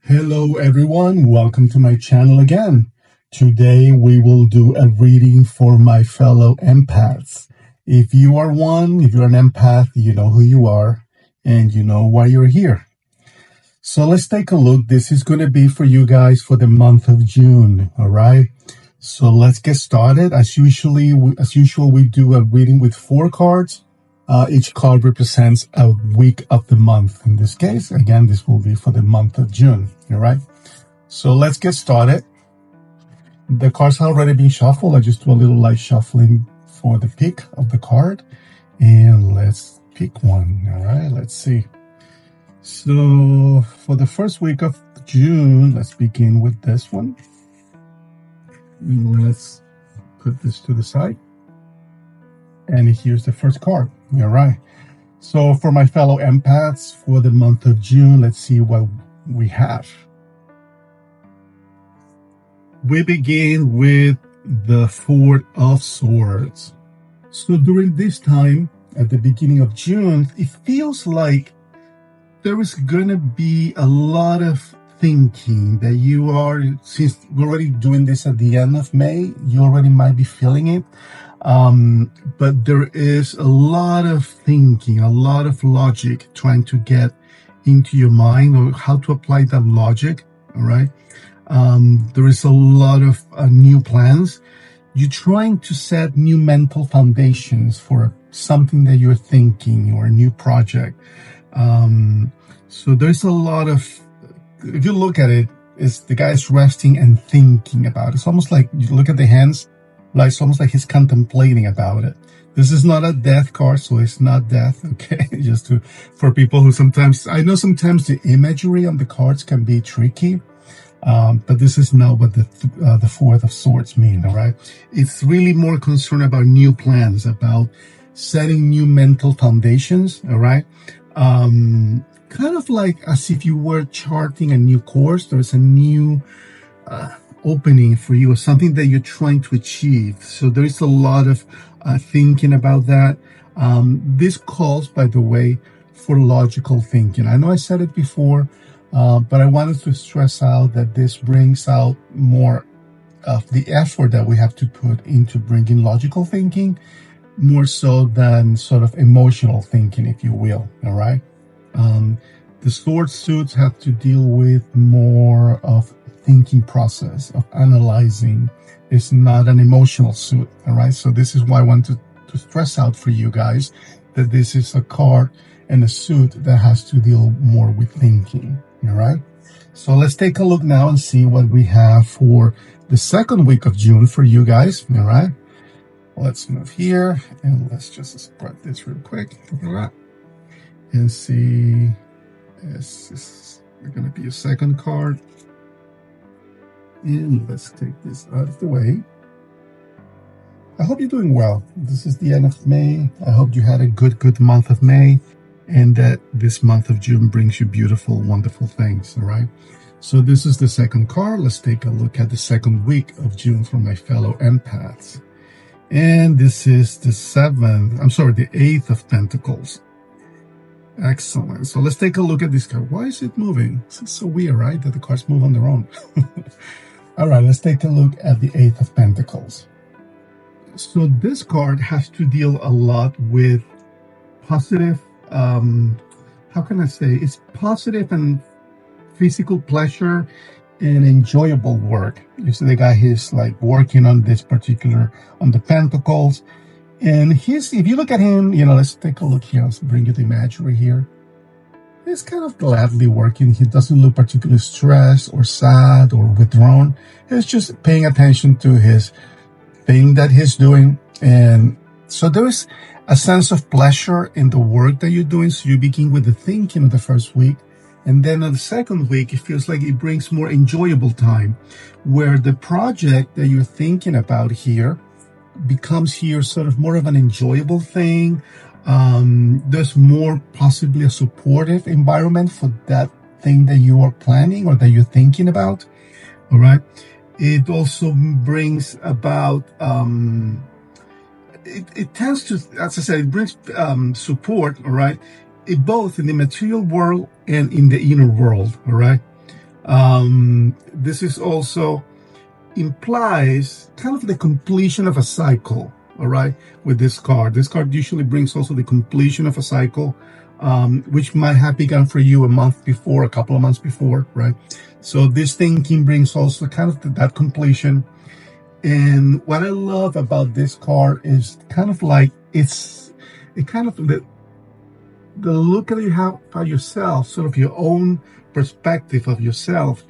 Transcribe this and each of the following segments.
Hello, everyone. Welcome to my channel again. Today, we will do a reading for my fellow empaths. If you are one, if you're an empath, you know who you are and you know why you're here. So let's take a look. This is going to be for you guys for the month of June. All right. So let's get started. As usual, we do a reading with 4 cards. Each card represents a week of the month. In this case, again, this will be for the month of June. All right. So let's get started. The cards have already been shuffled. I just do a little light shuffling for the pick of the card. And let's pick one. All right. Let's see. So for the first week of June, let's begin with this one. Let's put this to the side. And here's the first card. All right. So for my fellow empaths, for the month of June, let's see what we have. We begin with the Four of Swords. So during this time, at the beginning of June, it feels like there is going to be a lot of thinking that you are, since we're already doing this at the end of May, you already might be feeling it. But there is a lot of thinking, a lot of logic trying to get into your mind, or how to apply that logic. All right. There is a lot of new plans. You're trying to set new mental foundations for something that you're thinking, or a new project. So there's a lot of, if you look at it, it's the guy's resting and thinking about it. It's almost like you look at the hands, like it's almost like he's contemplating about it. This is not a death card, so it's not death, okay? Just for people who sometimes, I know sometimes the imagery on the cards can be tricky, but this is not what the Four of Swords mean, all right? It's really more concerned about new plans, about setting new mental foundations, all right? Kind of like as if you were charting a new course. There's a new opening for you, or something that you're trying to achieve. So there is a lot of thinking about that. This calls, by the way, for logical thinking. I know I said it before, but I wanted to stress out that this brings out more of the effort that we have to put into bringing logical thinking, more so than sort of emotional thinking, if you will. All right. The sword suits have to deal with more of thinking process, of analyzing. It's not an emotional suit. All right. So this is why I want to stress out for you guys that this is a card and a suit that has to deal more with thinking. All right. So let's take a look now and see what we have for the second week of June for you guys. All right. Let's move here and let's just spread this real quick. All right. And see, this is going to be a second card. And let's take this out of the way. I hope you're doing well. This is the end of May. I hope you had a good month of May, and that this month of June brings you beautiful, wonderful things. All right. So this is the second card. Let's take a look at the second week of June for my fellow empaths. And this is the the 8th of Pentacles. Excellent. So let's take a look at this card. Why is it moving? This is so weird, right? That the cards move on their own. All right, let's take a look at the 8th of Pentacles. So this card has to deal a lot with positive, how can I say? It's positive and physical pleasure and enjoyable work. You see the guy, he's like working on this particular, on the Pentacles. And if you look at him, let's take a look here. Let's bring you the imagery here. He's kind of gladly working. He doesn't look particularly stressed or sad or withdrawn. He's just paying attention to his thing that he's doing. And so there is a sense of pleasure in the work that you're doing. So you begin with the thinking of the first week. And then on the second week, it feels like it brings more enjoyable time, where the project that you're thinking about here becomes here sort of more of an enjoyable thing. There's more possibly a supportive environment for that thing that you are planning or that you're thinking about. All right. It also brings about, it tends to, as I said, it brings support. All right. Both in the material world and in the inner world. All right. This is also implies kind of the completion of a cycle, all right, with this card. This card usually brings also the completion of a cycle, which might have begun for you a month before, a couple of months before, right? So this thinking brings also kind of that completion. And what I love about this card is kind of like it kind of the look that you have about yourself, sort of your own perspective of yourself,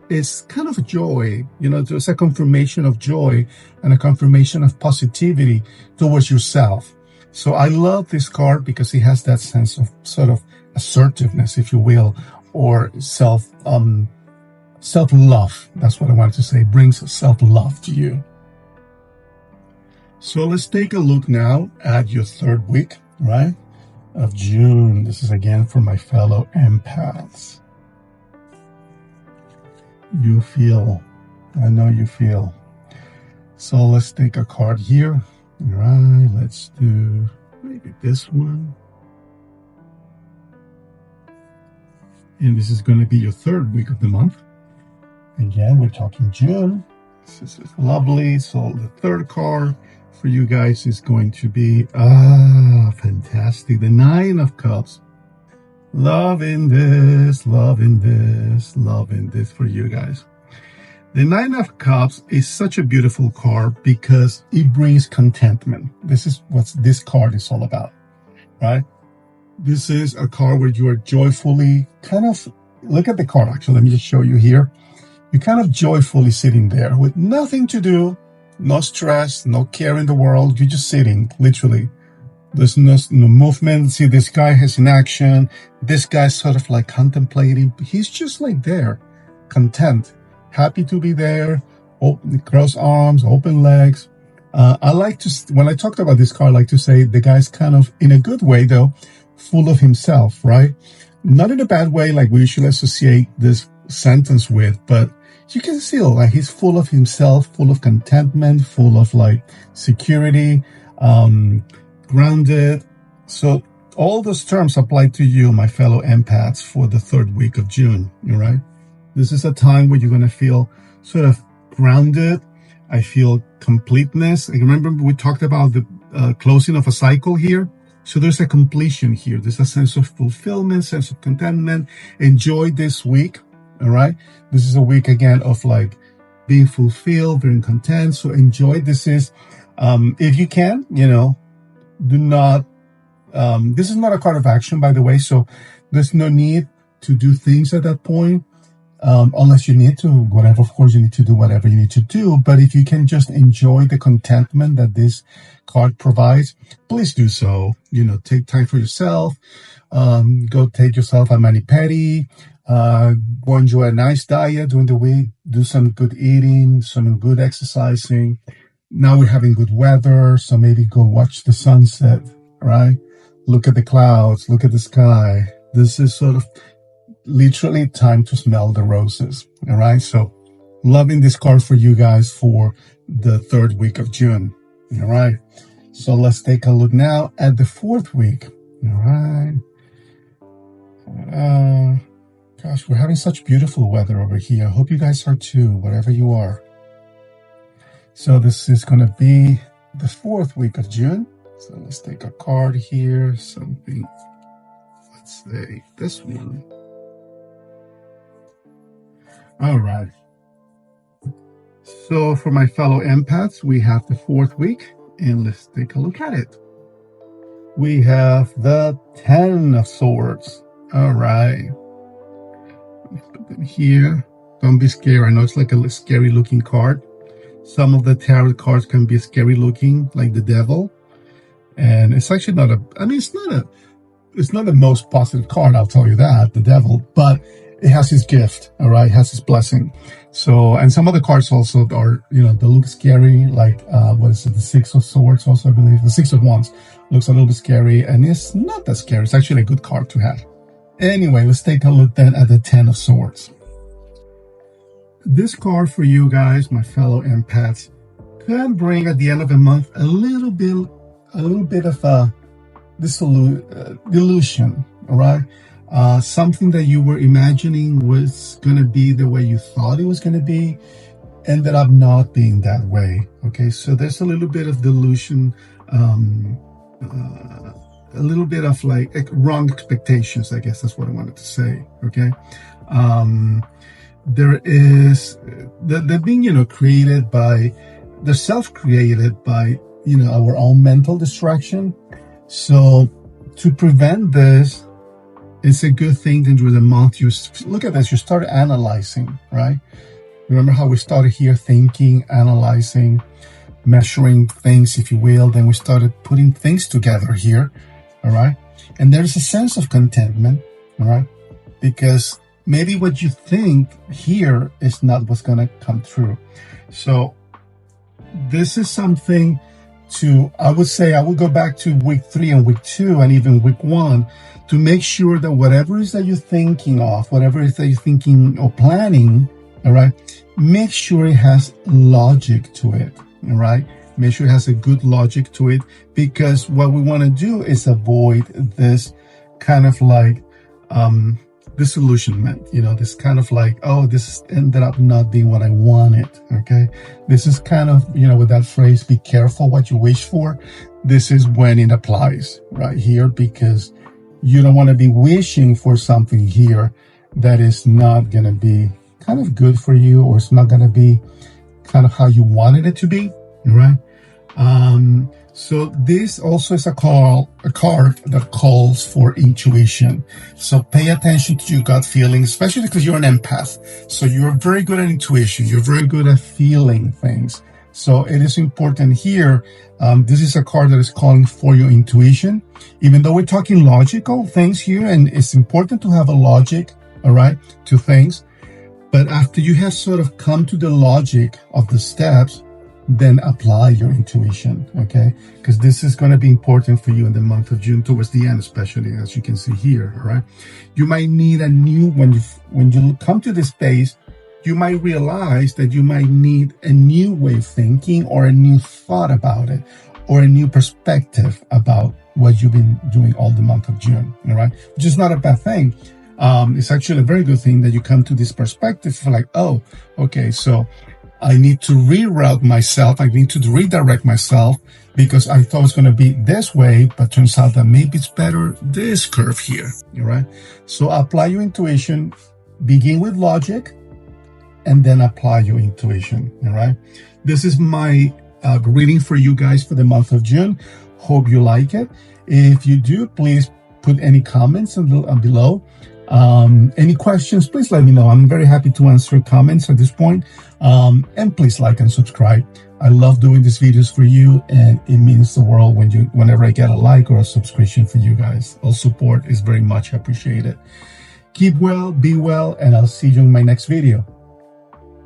is kind of joy. You know, there's a confirmation of joy and a confirmation of positivity towards yourself. So I love this card because it has that sense of sort of assertiveness, if you will, or self-love. That's what I wanted to say. It brings self-love to you. So let's take a look now at your third week, right, of June. This is again for my fellow empaths. You feel, I know you feel. So let's take a card here. All right, let's do maybe this one. And this is going to be your third week of the month. Again, we're talking June. This is lovely. So the third card for you guys is going to be, fantastic. The Nine of Cups. Loving this for you guys. The Nine of Cups is such a beautiful card because it brings contentment. This is what this card is all about, right? This is a card where you are joyfully look at the card. Actually, let me just show you here. You're kind of joyfully sitting there with nothing to do, no stress, no care in the world. You're just sitting, literally. There's no movement. See, this guy has in action. This guy's sort of like contemplating. He's just like there, content, happy to be there, open, crossed arms, open legs. I like to, when I talked about this card, I like to say the guy's kind of, in a good way though, full of himself, right? Not in a bad way like we usually associate this sentence with, but you can feel like he's full of himself, full of contentment, full of like security, grounded. So all those terms apply to you, my fellow empaths, for the third week of June, all right? This is a time where you're going to feel sort of grounded. I feel completeness. And remember, we talked about the closing of a cycle here. So there's a completion here. There's a sense of fulfillment, sense of contentment. Enjoy this week, all right? This is a week, again, of like being fulfilled, being content. So enjoy. This is, if you can, do not, this is not a card of action, by the way. So there's no need to do things at that point. Unless you need to, whatever, of course you need to do whatever you need to do. But if you can just enjoy the contentment that this card provides, please do so. Take time for yourself. Go take yourself a mani-pedi. Go enjoy a nice diet during the week. Do some good eating, some good exercising. Now we're having good weather, so maybe go watch the sunset, right? Look at the clouds, look at the sky. This is sort of literally time to smell the roses, all right? So loving this card for you guys for the third week of June, all right? So let's take a look now at the fourth week, all right? Gosh, we're having such beautiful weather over here. I hope you guys are too, wherever you are. So this is going to be the fourth week of June. So let's take a card here, something, let's say this one. All right. So for my fellow empaths, we have the fourth week, and let's take a look at it. We have the 10 of Swords. All right. Put them here. Don't be scared. I know it's like a scary looking card. Some of the tarot cards can be scary looking, like the devil. And it's actually not it's not the most positive card, I'll tell you that, the devil, but it has his gift, all right? It has his blessing. So, and some of the cards also are, they look scary, like, what is it, the Six of Swords also, I believe. The Six of Wands looks a little bit scary, and it's not that scary. It's actually a good card to have. Anyway, let's take a look then at the 10 of Swords. This card for you guys, my fellow empaths, can bring at the end of the month a little bit of a delusion, all right? something that you were imagining was going to be the way you thought it was going to be ended up not being that way. Okay, so there's a little bit of delusion, a little bit of like wrong expectations, I guess that's what I wanted to say. Okay, there is they're being created by, they're self-created by our own mental distraction. So to prevent this, it's a good thing that during the month you look at this, you start analyzing, right? Remember how we started here thinking, analyzing, measuring things, if you will. Then we started putting things together here, all right? And there's a sense of contentment, all right? Because maybe what you think here is not what's going to come true. So this is something I would say, I would go back to week 3 and week 2 and even week 1 to make sure that whatever it is that you're thinking of, whatever it is that you're thinking or planning, all right, make sure it has logic to it, all right? Make sure it has a good logic to it, because what we want to do is avoid this kind of like disillusionment, this kind of like, oh, this ended up not being what I wanted, okay? This is kind of, with that phrase, be careful what you wish for. This is when it applies right here, because you don't want to be wishing for something here that is not going to be kind of good for you, or it's not going to be kind of how you wanted it to be, right? So this also is a card that calls for intuition. So pay attention to your gut feeling, especially because you're an empath. So you're very good at intuition. You're very good at feeling things. So it is important here. This is a card that is calling for your intuition, even though we're talking logical things here, and it's important to have a logic, all right, to things. But after you have sort of come to the logic of the steps, then apply your intuition, okay? Because this is going to be important for you in the month of June, towards the end, especially, as you can see here, all right? You might need a new, when you come to this space, you might realize that you might need a new way of thinking, or a new thought about it, or a new perspective about what you've been doing all the month of June, all right? Which is not a bad thing. It's actually a very good thing that you come to this perspective for like, oh, okay, so I need to reroute myself. I need to redirect myself, because I thought it was going to be this way, but turns out that maybe it's better this curve here, all right? So apply your intuition, begin with logic, and then apply your intuition, all right? This is my reading for you guys for the month of June. Hope you like it. If you do, please put any comments below. Any questions, please let me know. I'm very happy to answer comments at this point. And please like and subscribe. I love doing these videos for you, and it means the world whenever I get a like or a subscription for you guys. All support is very much appreciated. Keep well, be well, and I'll see you in my next video.